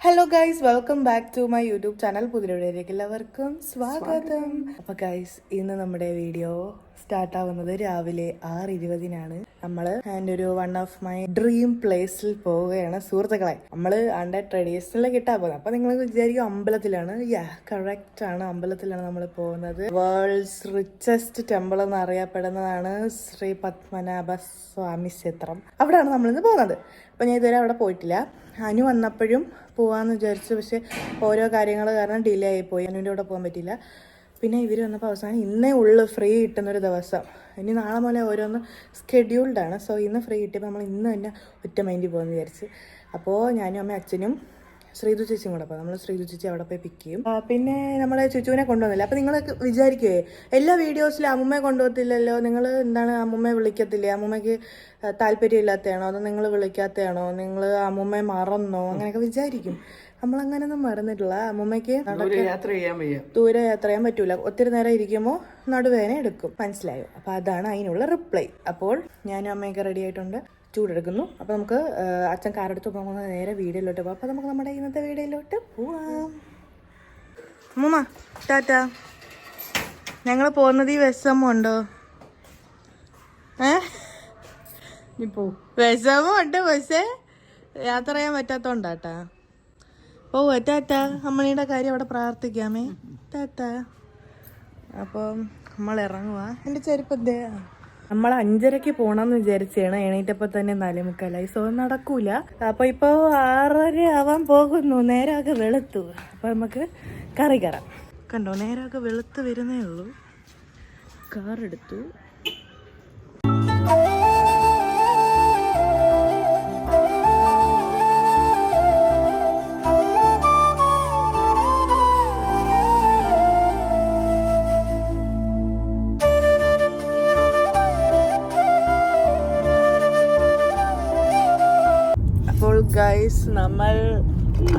Hello guys, welcome back to my YouTube channel. പുതിയ വീഡിയോയിലേക്ക് എല്ലാവർക്കും സ്വാഗതം. അപ്പോൾ ഗൈസ്, ഇന്ന് നമ്മുടെ വീഡിയോ സ്റ്റാർട്ട് ആവുന്നത് രാവിലെ 6:20 നമ്മൾ ഒരു വൺ ഓഫ് മൈ ഡ്രീം പ്ലേസിൽ പോവുകയാണ് സുഹൃത്തുക്കളെ. നമ്മൾ ട്രഡീഷണൽ കിട്ടാൻ പോകുന്നത്. അപ്പോൾ നിങ്ങൾ വിചാരിക്കും അമ്പലത്തിലാണ്. കറക്റ്റ് ആണ്, അമ്പലത്തിലാണ് നമ്മൾ പോകുന്നത്. വേൾഡ്സ് റിച്ചസ്റ്റ് ടെമ്പിൾ എന്ന് അറിയപ്പെടുന്നതാണ് ശ്രീ പത്മനാഭ സ്വാമി ക്ഷേത്രം. അവിടെയാണ് നമ്മളിന്ന് പോകുന്നത്. അപ്പോൾ ഞാൻ ഇതുവരെ അവിടെ പോയിട്ടില്ല. അനു വന്നപ്പോഴും പോവാന്ന് വിചാരിച്ചു, പക്ഷെ ഓരോ കാര്യങ്ങൾ കാരണം ഡിലേ ആയിപ്പോയി. അനുവിൻ്റെ കൂടെ പോകാൻ പറ്റിയില്ല. പിന്നെ ഇവർ വന്നപ്പോൾ അവസാനം ഇന്നേ ഉള്ളു ഫ്രീ കിട്ടുന്നൊരു ദിവസം. ഇനി നാളെ മുതലേ ഓരോന്ന് സ്കെഡ്യൂൾഡാണ്. സോ ഇന്ന് ഫ്രീ കിട്ടിയപ്പോൾ നമ്മൾ ഇന്ന് തന്നെ ഒറ്റ മൈൻഡിൽ പോകുമെന്ന് വിചാരിച്ച്. അപ്പോൾ ഞാനും അമ്മയും അച്ഛനും ശ്രീതു ചേച്ചിയും കൂടെ അപ്പോൾ നമ്മൾ ശ്രീതു ചേച്ചി അവിടെ പോയി പിക്ക് ചെയ്യും. പിന്നെ നമ്മളെ ചുച്ചുവിനെ കൊണ്ടുവന്നില്ല. അപ്പോൾ നിങ്ങൾ വിചാരിക്കുവേ എല്ലാ വീഡിയോസിലും അമ്മുമ്മയെ കൊണ്ടുപോകത്തില്ലല്ലോ, നിങ്ങൾ എന്താണ് അമ്മുമ്മയെ വിളിക്കത്തില്ലേ, അമ്മുമ്മയ്ക്ക് താല്പര്യമില്ലാത്തതാണോ, അതോ നിങ്ങൾ വിളിക്കാത്തതാണോ, നിങ്ങൾ അമ്മുമ്മയെ മറന്നോ, അങ്ങനെയൊക്കെ വിചാരിക്കും. നമ്മളങ്ങനെയൊന്നും മറന്നിട്ടില്ല. അമ്മുമ്മയ്ക്ക് ദൂരെ യാത്ര ചെയ്യാൻ പറ്റൂല. ഒത്തിരി നേരം ഇരിക്കുമ്പോൾ നടുവേദന എടുക്കും. മനസ്സിലായോ? അപ്പോൾ അതാണ് അതിനുള്ള റിപ്ലൈ. അപ്പോൾ ഞാനും അമ്മയൊക്കെ റെഡി ആയിട്ടുണ്ട്, ചൂടെടുക്കുന്നു. അപ്പോൾ നമുക്ക് അച്ഛൻ കാറെടുത്ത് പോകുന്നത് നേരെ വീഡിയോയിലോട്ട് പോകാം. അപ്പോൾ നമുക്ക് നമ്മുടെ ഇന്നത്തെ വീഡിയോയിലോട്ട് പോവാം. അമ്മൂമ്മ ടാറ്റ. ഞങ്ങൾ പോകുന്നത് ഈ വിഷമമുണ്ടോ? വിഷമമുണ്ട്, പക്ഷേ യാത്ര ചെയ്യാൻ പറ്റാത്തോണ്ടാട്ടാ. പോവാ ടാറ്റ. അമ്മണിയുടെ കാര്യം അവിടെ പ്രാർത്ഥിക്കാമേ. ടാറ്റ. അപ്പം നമ്മൾ ഇറങ്ങുക. എൻ്റെ ചെരുപ്പ് എന്തേ? നമ്മൾ 5:30 പോകണമെന്ന് വിചാരിച്ചാണ്. എണീറ്റപ്പോൾ തന്നെ 4:45. സോ നടക്കൂല. അപ്പോൾ ഇപ്പോൾ 6:30 ആവാൻ പോകുന്നു. നേരമൊക്കെ വെളുത്തു. അപ്പോൾ നമുക്ക് കറി കയറാം. കണ്ടോ, നേരമൊക്കെ വെളുത്ത് വരുന്നേ ഉള്ളൂ. കാറെടുത്തു. ഗൈസ്, നമ്മൾ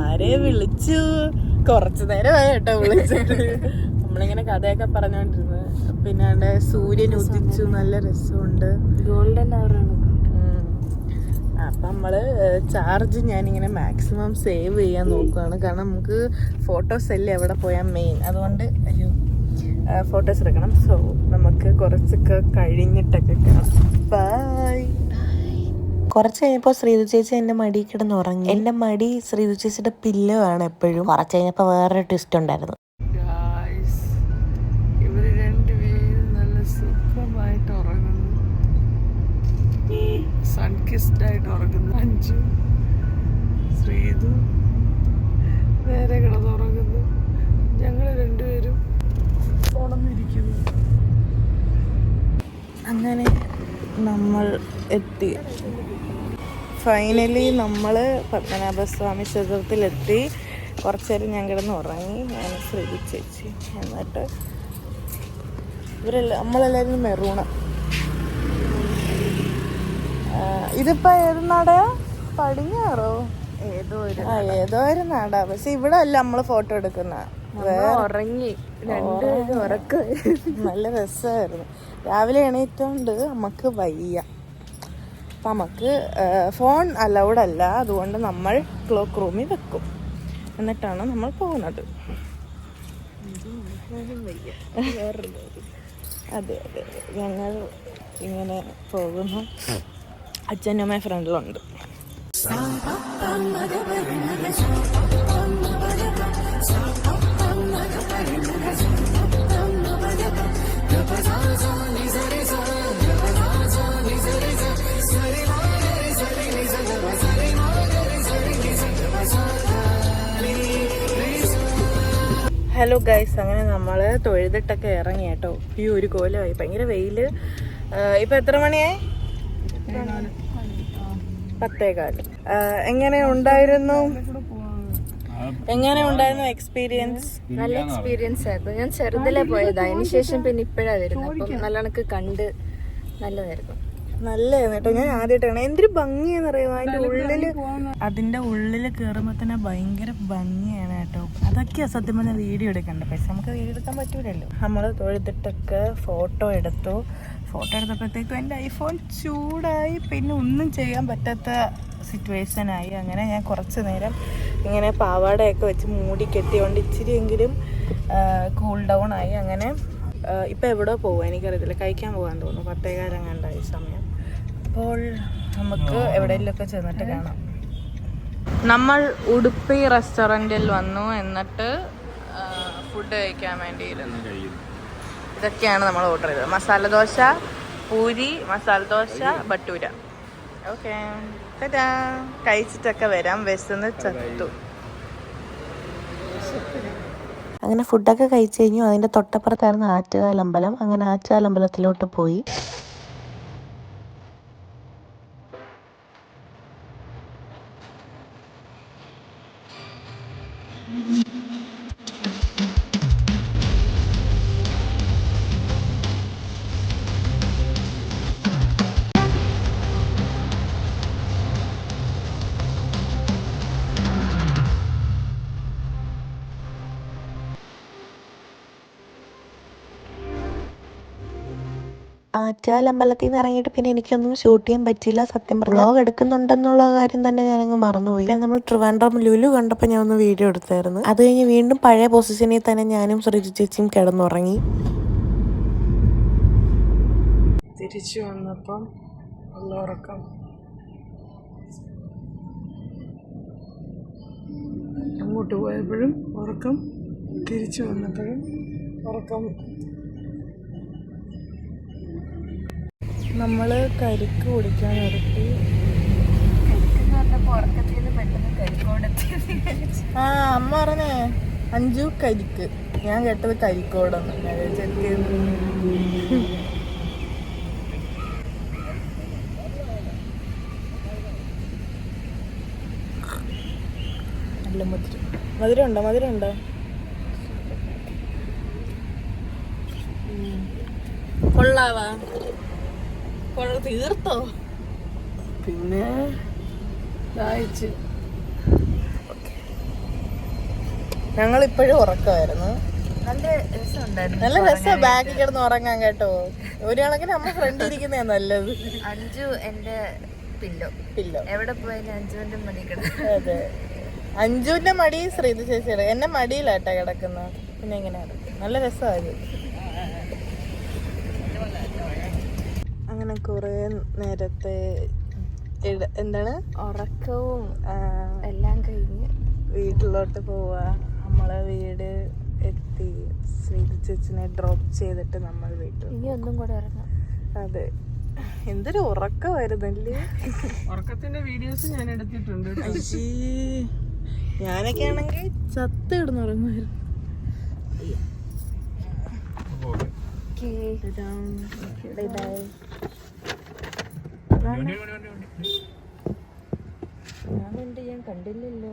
ആരെ വിളിച്ചു? കുറച്ചു നേരമായി കേട്ടോ വിളിച്ചിട്ട്. നമ്മളിങ്ങനെ കഥയൊക്കെ പറഞ്ഞോണ്ടിരുന്നു. പിന്നെ സൂര്യൻ ഉദിച്ചു, നല്ല രസമുണ്ട്, ഗോൾഡൻ അവറാണ്. അപ്പം നമ്മള് ചാർജ് ഞാനിങ്ങനെ മാക്സിമം സേവ് ചെയ്യാൻ നോക്കുകയാണ്. കാരണം നമുക്ക് ഫോട്ടോസ് അല്ലേ അവിടെ പോയാൽ മെയിൻ. അതുകൊണ്ട് ഫോട്ടോസ് എടുക്കണം. സോ നമുക്ക് കുറച്ചൊക്കെ കഴിഞ്ഞിട്ടൊക്കെ കാണാം. ബൈ. കുറച്ച് കഴിഞ്ഞപ്പോൾ ശ്രീതു ചേച്ചി എൻ്റെ മടി കിടന്ന് ഉറങ്ങി. എൻ്റെ മടി ശ്രീതു ചേച്ചിയുടെ പില്ലോ ആണ് എപ്പോഴും. കുറച്ച് കഴിഞ്ഞപ്പോൾ വേറൊരു ട്വിസ്റ്റ് ഉണ്ടായിരുന്നു. ഇവര് രണ്ടുപേരും നല്ല സുഖമായിട്ട് ഉറങ്ങുന്നു, സൺകിസ്ഡായിട്ട് ഉറങ്ങുന്നു. അഞ്ചു ശ്രീതു നേരെ കിടന്നുറങ്ങുന്നു. ഞങ്ങൾ രണ്ടുപേരും ഉണർന്നിരിക്കുന്നു. അങ്ങനെ നമ്മൾ എത്തി. ഫൈനലി നമ്മൾ പത്മനാഭസ്വാമി ക്ഷേത്രത്തിലെത്തി. കുറച്ച് നേരം ഞാൻ കിടന്ന് ഉറങ്ങി, ഞാൻ ശ്രീതു ചേച്ചി. എന്നിട്ട് നമ്മളെല്ലാവരും മെറൂണ. ഇതിപ്പോൾ ഏത് നാടാ? പടിഞ്ഞാറോ ഏതോ ഒരു നാടാ. പക്ഷെ ഇവിടെ അല്ല നമ്മൾ ഫോട്ടോ എടുക്കുന്ന. ഉറങ്ങി, നല്ല രസമായിരുന്നു. രാവിലെ എണീറ്റോണ്ട് നമുക്ക് വയ്യ. അപ്പം നമുക്ക് ഫോൺ അലൗഡ് അല്ല. അതുകൊണ്ട് നമ്മൾ ക്ലോക്ക് റൂമിൽ വെക്കും. എന്നിട്ടാണ് നമ്മൾ പോകുന്നത്. അതെ അതെ, ഞങ്ങൾ ഇങ്ങനെ പോകുന്നു. അച്ഛനും അമ്മയും ഫ്രണ്ടിലുണ്ട്. ഹലോ ഗൈസ്, അങ്ങനെ നമ്മൾ തൊഴുതിട്ടൊക്കെ ഇറങ്ങി കേട്ടോ. ഈ ഒരു കോലമായി, ഭയങ്കര വെയില്. ഇപ്പൊ എത്ര മണിയായി? 10:15. എങ്ങനെ ഉണ്ടായിരുന്നു എക്സ്പീരിയൻസ്? നല്ല എക്സ്പീരിയൻസ് ആയിരുന്നു. ഞാൻ ചെറുതിലെ പോയതാ, അതിനുശേഷം പിന്നെ ഇപ്പോഴാണ് വരുന്നത്. അപ്പം നല്ലവണ്ണം കണ്ട് നല്ലതായിരുന്നു. നല്ലതായിരുന്നു കേട്ടോ. ഞാൻ ആദ്യമായിട്ടാണ്. എന്തൊരു ഭംഗിയാണെന്നറിയാമോ അതിന്റെ ഉള്ളിൽ കയറുമ്പോൾ തന്നെ ഭയങ്കര ഭംഗിയാണ് കേട്ടോ. അതൊക്കെയാ സത്യം പറഞ്ഞാൽ വീഡിയോ എടുക്കണ്ട. പക്ഷെ നമുക്ക് വീഡിയോ എടുക്കാൻ പറ്റൂലല്ലോ. നമ്മൾ തൊഴുതിട്ടൊക്കെ ഫോട്ടോ എടുത്തപ്പോഴത്തേക്കും എൻ്റെ ഐഫോൺ ചൂടായി. പിന്നെ ഒന്നും ചെയ്യാൻ പറ്റാത്ത സിറ്റുവേഷനായി. അങ്ങനെ ഞാൻ കുറച്ച് നേരം ഇങ്ങനെ പാവാടയൊക്കെ വെച്ച് മൂടി കെട്ടിയോണ്ട് ഇച്ചിരിയെങ്കിലും കൂൾ ഡൗൺ ആയി. അങ്ങനെ ഇപ്പം എവിടെ പോകും എനിക്കറിയത്തില്ല, കഴിക്കാൻ പോകാൻ തോന്നുന്നു. 10:15 അങ്ങാണ്ടായി സമയം. അപ്പോൾ നമുക്ക് എവിടെയെങ്കിലുമൊക്കെ ചെന്നിട്ട് കാണാം. നമ്മൾ ഉടുപ്പി റെസ്റ്റോറൻറ്റിൽ വന്നു, എന്നിട്ട് ഫുഡ് കഴിക്കാൻ വേണ്ടിയിരുന്നു. ഇതൊക്കെയാണ് നമ്മൾ ഓർഡർ ചെയ്തത്. മസാല ദോശ, പൂരി, മസാല ദോശ, ഭട്ടൂര. ഓക്കെ, കഴിച്ചിട്ടൊക്കെ വരാം, വിശന്ന് ചത്തു. അങ്ങനെ ഫുഡൊക്കെ കഴിച്ച് കഴിഞ്ഞു. അതിൻ്റെ തൊട്ടപ്പുറത്തായിരുന്നു ആറ്റുകാൽ അമ്പലം. അങ്ങനെ ആറ്റുകാൽ അമ്പലത്തിലോട്ട് പോയി. ആറ്റുകാൽ അമ്പലത്തിൽ നിന്ന് ഇറങ്ങിയിട്ട് പിന്നെ എനിക്കൊന്നും ഷൂട്ട് ചെയ്യാൻ പറ്റിയില്ല. സത്യം പറഞ്ഞു, വ്ളോഗ് എടുക്കുന്നുണ്ടെന്നുള്ള കാര്യം തന്നെ ഞാനങ്ങ് മറന്നുപോയി. നമ്മൾ ട്രിവാൻഡ്രം ലുലു കണ്ടപ്പോൾ ഞാൻ ഒന്ന് വീഡിയോ എടുത്തായിരുന്നു. അത് കഴിഞ്ഞ് വീണ്ടും പഴയ പൊസിഷനിൽ തന്നെ ഞാനും ശ്രീജി ചേച്ചിയും കിടന്നുറങ്ങി. തിരിച്ചു വന്നപ്പം ഉള്ള ഉറക്കം. അങ്ങോട്ട് പോയപ്പോഴും ഉറക്കം, തിരിച്ചു വന്നപ്പോഴും ഉറക്കം. നമ്മൾ കരിക്ക് കുടിക്കാൻ നിർത്തി. ആ അമ്മ പറഞ്ഞേ അഞ്ചു കരിക്ക്, ഞാൻ കേട്ടത് കരിക്കോടെന്ന്. നല്ല മധുരം ഉണ്ടോ? കൊള്ളാവാ? തീർത്തോ? പിന്നെ ദാഹിച്ച്. ഞങ്ങളിപ്പോഴും ഉറക്കമായിരുന്നു. നല്ല രസം ബാക്കിൽ കിടന്ന് ഉറങ്ങാൻ കേട്ടോ. ഒരു കണക്കിന് നമ്മൾ ഫ്രണ്ട് ഇരിക്കുന്നേ നല്ലത്. അഞ്ചു എന്റെ പില്ലോ എവിടെ പോയാലും അഞ്ചുവിന്റെ മടി കിടക്കും. അതെ, അഞ്ചുവിന്റെ മടി ശ്രീധ ചേച്ചിയുടെ, എന്നെ മടിയിലാട്ടാ കിടക്കുന്ന. പിന്നെ എങ്ങനെയാണ്, നല്ല രസമായത്. അങ്ങനെ കുറെ നേരത്തെ എന്താണ് ഉറക്കവും എല്ലാം കഴിഞ്ഞ് വീട്ടിലോട്ട് പോവാ. നമ്മളെ വീട് എത്തി. ശ്രീധ ചേച്ചിനെ ഡ്രോപ്പ് ചെയ്തിട്ട് നമ്മൾ വീട്ടിൽ. ഇനി ഒന്നും കൂടെ ഉറങ്ങാം. അതെ, എന്തൊരു ഉറക്കമായിരുന്നല്ലേ. ഉറക്കത്തിന്റെ വീഡിയോസ് ഞാൻ എടുത്തിട്ടുണ്ട്. ഞാനൊക്കെ ആണെങ്കിൽ ചത്ത് കിടന്നുറങ്ങുമായിരുന്നു. ഞാൻ കണ്ടില്ലല്ലോ,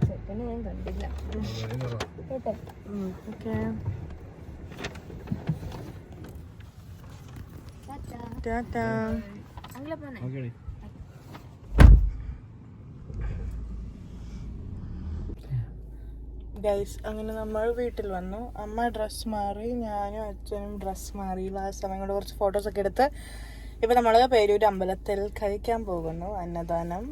ചെക്കനെ ഞാൻ കണ്ടില്ല കേട്ടോ. ഓക്കെ, ടാറ്റാ. അങ്ങനെ പോണേ. ഗൈസ്, അങ്ങനെ നമ്മൾ വീട്ടിൽ വന്നു. അമ്മ ഡ്രസ്സ് മാറി, ഞാനും അച്ഛനും ഡ്രസ്സ് മാറി. ആ സമയം കൊണ്ട് കുറച്ച് ഫോട്ടോസൊക്കെ എടുത്ത് ഇപ്പം നമ്മൾ പേരൂർ അമ്പലത്തിൽ കഴിക്കാൻ പോകുന്നു, അന്നദാനം.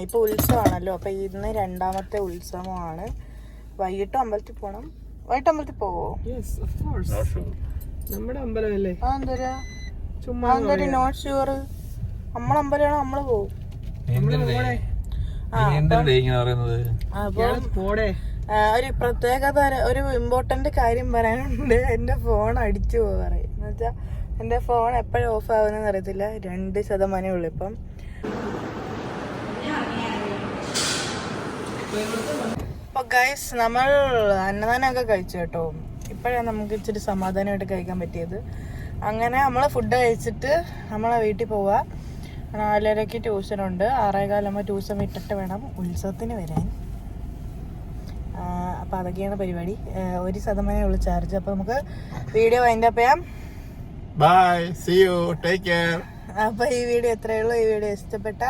ഇപ്പോൾ ഉത്സവമാണല്ലോ, അപ്പോൾ ഇന്ന് 2ാമത്തെ ഉത്സവമാണ്. വൈകിട്ടും അമ്പലത്തിൽ പോകണം. വൈകിട്ട് അമ്പലത്തിൽ പോവോ? നമ്മുടെ അമ്പലമല്ലേ? ആ എന്തോരാ ചുമ്മാ നോട്ട് ഷുവർ. നമ്മളമ്പലമാണോ, നമ്മള് പോവും. ഒരു പ്രത്യേകത, ഒരു ഇമ്പോർട്ടന്റ് കാര്യം പറയാനുണ്ട്. എന്റെ ഫോൺ അടിച്ചു പോകാറ് എന്ന് വെച്ചാൽ എന്റെ ഫോൺ എപ്പോഴും ഓഫ് ആവുന്നതെന്ന് അറിയത്തില്ല. 2% ഉള്ളു ഇപ്പം. അപ്പൊ ഗൈസ്, നമ്മൾ അന്നദാനമൊക്കെ കഴിച്ചു കേട്ടോ. ഇപ്പോഴാണ് നമുക്ക് ഇച്ചിരി സമാധാനമായിട്ട് കഴിക്കാൻ പറ്റിയത്. അങ്ങനെ നമ്മൾ ഫുഡ് കഴിച്ചിട്ട് നമ്മളെ വീട്ടിൽ പോവാ. 4:30 ട്യൂഷനുണ്ട്. 6:15 ട്യൂഷൻ വിട്ടിട്ട് വേണം ഉത്സവത്തിന് വരാൻ. അപ്പോൾ അതൊക്കെയാണ് പരിപാടി. 1% ഉള്ളു ചാർജ്. അപ്പോൾ നമുക്ക് വീഡിയോ വൈൻഡപ്പ് ചെയ്യാം. Bye, see you, take care. അപ്പോൾ ഈ വീഡിയോ എത്രയേ ഉള്ളൂ. ഈ വീഡിയോ ഇഷ്ടപ്പെട്ട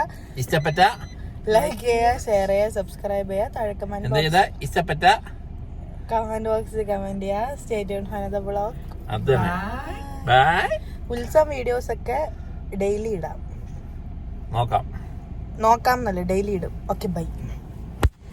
ലൈക്ക് ചെയ്യുക, ഷെയർ ചെയ്യുക, സബ്സ്ക്രൈബ് ചെയ്യുക. താഴെ കമന്റ് ബോക്സിൽ കമന്റ് ചെയ്യുക. Stay tuned for another vlog. ഉത്സവം വീഡിയോസ് ഒക്കെ ഡെയിലി ഇടാം. നോക്കാം എന്നല്ല, ഡെയിലി ഇടും. Okay, by.